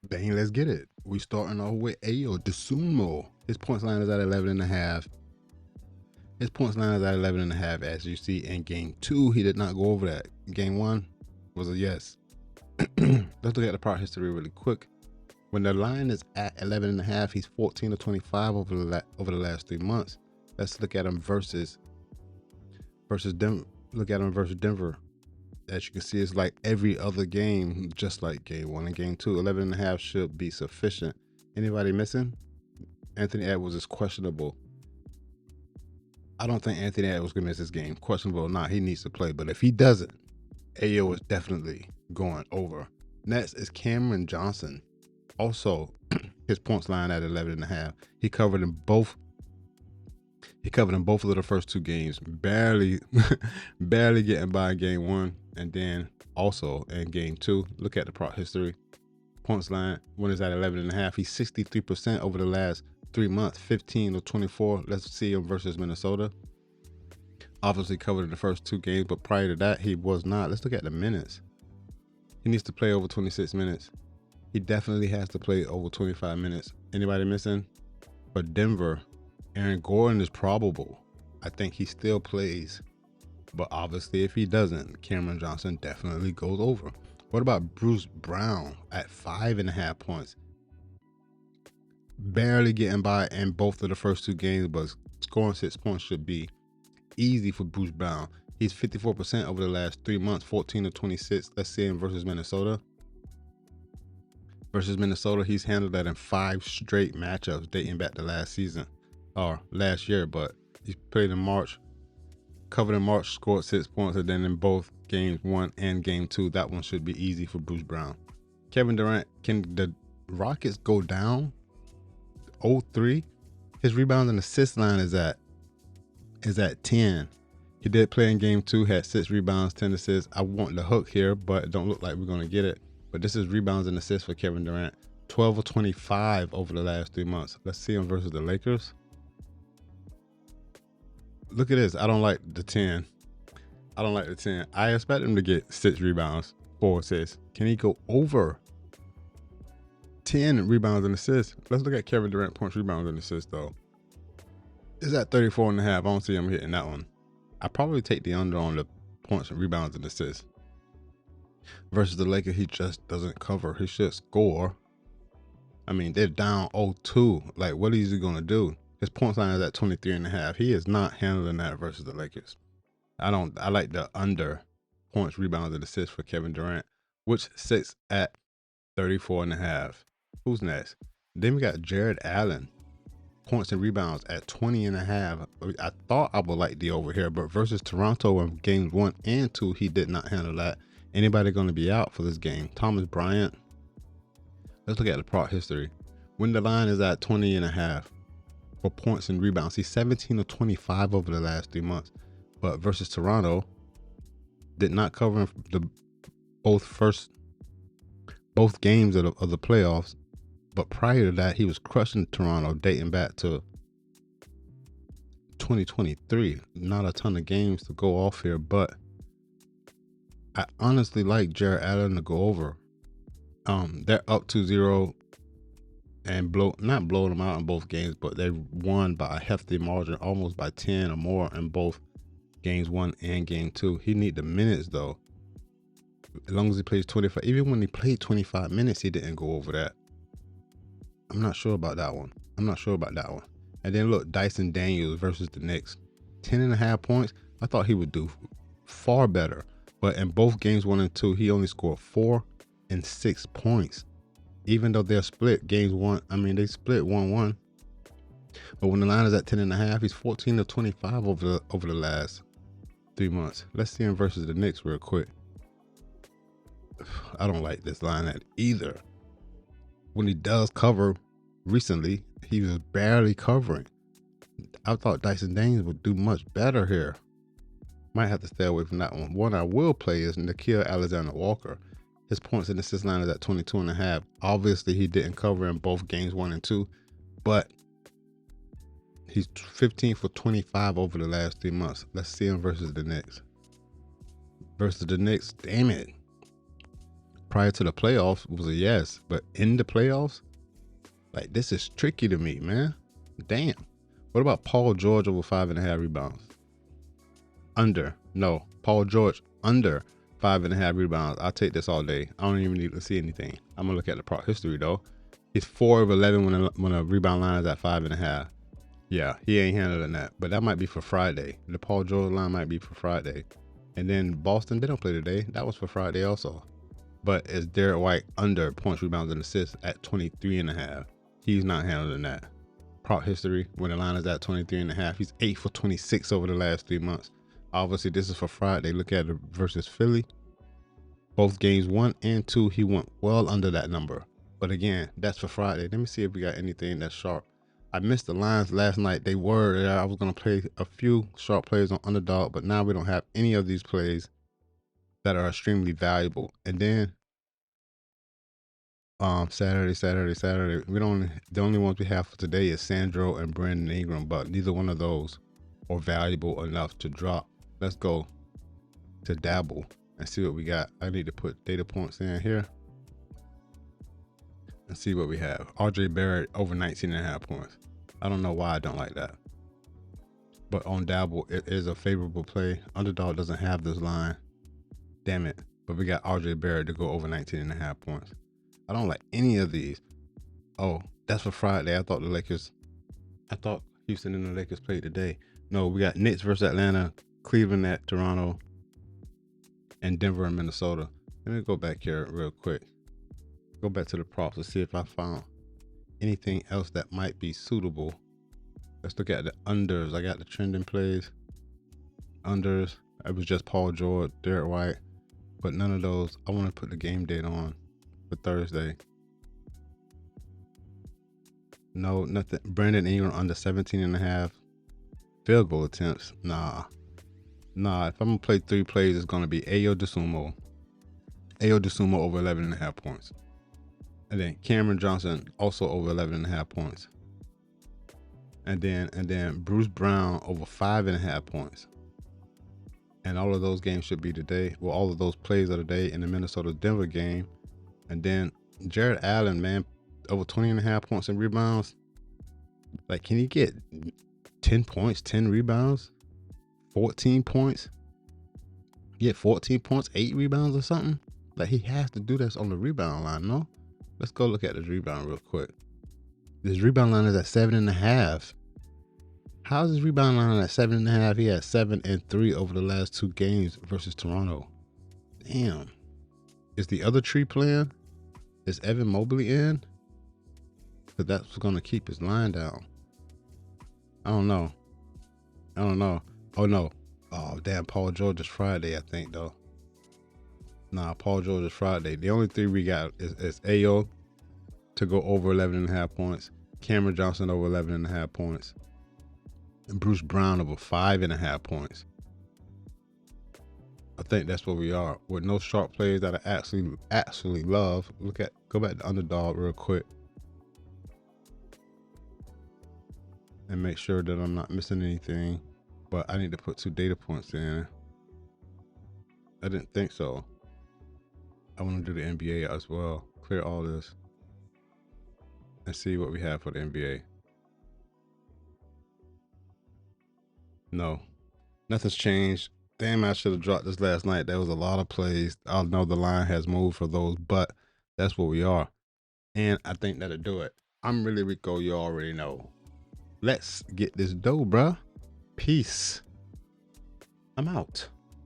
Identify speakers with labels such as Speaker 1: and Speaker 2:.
Speaker 1: Bang, let's get it. We starting off with Dosunmu. His points line is at 11.5. His points line is at 11.5. As you see in game 2, he did not go over that. Game 1 was a yes. Let's look at the product history really quick. When the line is at 11.5, he's 14 to 25 over the last 3 months. Let's look at him versus Denver. Look at him versus Denver. As you can see, it's like every other game, just like game 1 and game 2. 11.5 should be sufficient. Anybody missing? Anthony Edwards is questionable. I don't think Anthony Edwards can miss this game. Questionable or not, he needs to play. But if he doesn't, Ayo is definitely going over. Next is Cameron Johnson. Also, his points line at 11.5. He covered in both of the first 2 games. Barely getting by in game 1, and then also in game 2. Look at the prop history. Points line when it's at 11.5. He's 63% over the last 3 months. 15 to 24. Let's see him versus Minnesota. Obviously covered in the first 2 games, but prior to that, he was not. Let's look at the minutes. He needs to play over 26 minutes. He definitely has to play over 25 minutes. Anybody missing? For Denver, Aaron Gordon is probable. I think he still plays. But obviously, if he doesn't, Cameron Johnson definitely goes over. What about Bruce Brown at 5.5 points? Barely getting by in both of the first 2 games, but scoring 6 points should be easy for Bruce Brown. He's 54% over the last 3 months, 14 to 26. Let's see him versus Minnesota. Versus Minnesota, he's handled that in 5 straight matchups dating back to last season or last year, but he played in March, covered in March, scored 6 points, and then in both games 1 and game 2, that one should be easy for Bruce Brown. Kevin Durant, can the Rockets go down 0-3? His rebounds and assist line is at 10. He did play in game 2, had 6 rebounds, 10 assists. I want the hook here, but it don't look like we're going to get it. But this is rebounds and assists for Kevin Durant. 12 or 25 over the last 3 months. Let's see him versus the Lakers. Look at this. I don't like the 10. I don't like the 10. I expect him to get 6 rebounds, 4 assists. Can he go over 10 rebounds and assists? Let's look at Kevin Durant points, rebounds, and assists, though. It's at 34.5. I don't see him hitting that one. I probably take the under on the points and rebounds and assists. Versus the Lakers, he just doesn't cover. He should score. I mean, they're down 0-2. Like, what is he going to do? His points line is at 23.5. He is not handling that versus the Lakers. I like the under points, rebounds, and assists for Kevin Durant, which sits at 34.5. Who's next? Then we got Jared Allen. Points and rebounds at 20.5. I thought I would like the over here, but versus Toronto in games 1 and 2, he did not handle that. Anybody going to be out for this game? Thomas Bryant. Let's look at the prop history. When the line is at 20.5 for points and rebounds, he's 17 to 25 over the last 3 months. But versus Toronto, did not cover both games of the playoffs. But prior to that, he was crushing Toronto dating back to 2023. Not a ton of games to go off here, but I honestly like Jared Allen to go over. They're up 2-0 and not blowing them out in both games, but they won by a hefty margin, almost by 10 or more in both games 1 and game 2. He need the minutes though. As long as he plays 25, even when he played 25 minutes, he didn't go over that. I'm not sure about that one. And then look, Dyson Daniels versus the Knicks. 10.5 points. I thought he would do far better. But in both games 1 and 2, he only scored 4 and 6 points. Even though they're split games 1, they split 1-1. But when the line is at 10.5, he's 14 to 25 over the last 3 months. Let's see him versus the Knicks real quick. I don't like this line at either. When he does cover recently, he was barely covering. I thought Dyson Daniels would do much better here. Might have to stay away from that one. One I will play is Nickeil Alexander-Walker. His points and assist line is at 22.5. Obviously, he didn't cover in both games 1 and 2, but he's 15 for 25 over the last 3 months. Let's see him versus the Knicks. Damn it. prior to the playoffs was a yes, but in the playoffs, like, this is tricky to me, man. Damn. What about Paul George over 5.5 rebounds? Under. No. Paul George under 5.5 rebounds. I'll take this all day. I don't even need to see anything. I'm gonna look at the prop history though. He's 4 of 11 when a rebound line is at 5.5. Yeah, he ain't handling that. But that might be for Friday. The Paul George line might be for Friday. And then Boston, they don't play today. That was for Friday also. But it's Derek White under points, rebounds, and assists at 23.5. He's not handling that. Prop history, when the line is at 23.5, he's 8 for 26 over the last 3 months. Obviously, this is for Friday. Look at it versus Philly. Both games 1 and 2, he went well under that number. But again, that's for Friday. Let me see if we got anything that's sharp. I missed the lines last night. They were there. I was going to play a few sharp plays on underdog, but now we don't have any of these plays that are extremely valuable. And then Saturday. The only ones we have for today is Sandro and Brandon Ingram, but neither one of those are valuable enough to drop. Let's go to Dabble and see what we got. I need to put data points in here and see what we have. RJ Barrett over 19.5 points. I don't know why I don't like that. But on Dabble, it is a favorable play. Underdog doesn't have this line. Damn it. But we got RJ Barrett to go over 19.5 points. I don't like any of these. Oh, that's for Friday. I thought Houston and the Lakers played today. No, we got Knicks versus Atlanta, Cleveland at Toronto, and Denver and Minnesota. Let me go back here real quick. Go back to the props to see if I found anything else that might be suitable. Let's look at the unders. I got the trending plays. Unders. It was just Paul George, Derek White, but none of those. I want to put the game date on for Thursday. No, nothing. Brandon Ingram under 17.5 field goal attempts. Nah. If I'm gonna play 3 plays, it's gonna be Dosunmu over 11.5 points. And then Cameron Johnson also over 11.5 points. And then Bruce Brown over 5.5 points. And all of those games should be today. Well, all of those plays are today in the Minnesota-Denver game. And then Jared Allen, man, over 20.5 points and rebounds. Like, can he get 10 points, 10 rebounds, 14 points? Get 14 points, 8 rebounds or something? Like, he has to do this on the rebound line, no? Let's go look at this rebound real quick. This rebound line is at 7.5. How's his rebound line at 7.5? He had 7 and 3 over the last 2 games versus Toronto. Damn. Is the other tree playing? Is Evan Mobley in? Because that's what's going to keep his line down. I don't know. Oh, no. Oh, damn. Paul George is Friday, I think, though. Nah, Paul George is Friday. The only 3 we got is Ayo to go over 11.5 points. Cameron Johnson over 11.5 points. And Bruce Brown over 5.5 points. I think that's where we are. With no sharp plays that I actually love. Go back to underdog real quick. And make sure that I'm not missing anything. But I need to put 2 data points in. I didn't think so. I want to do the NBA as well. Clear all this. And see what we have for the NBA. No, nothing's changed. Damn, I should have dropped this last night. There was a lot of plays. I know the line has moved for those, but that's where we are. And I think that'll do it. I'm really Rico. You already know. Let's get this dough, bruh. Peace. I'm out.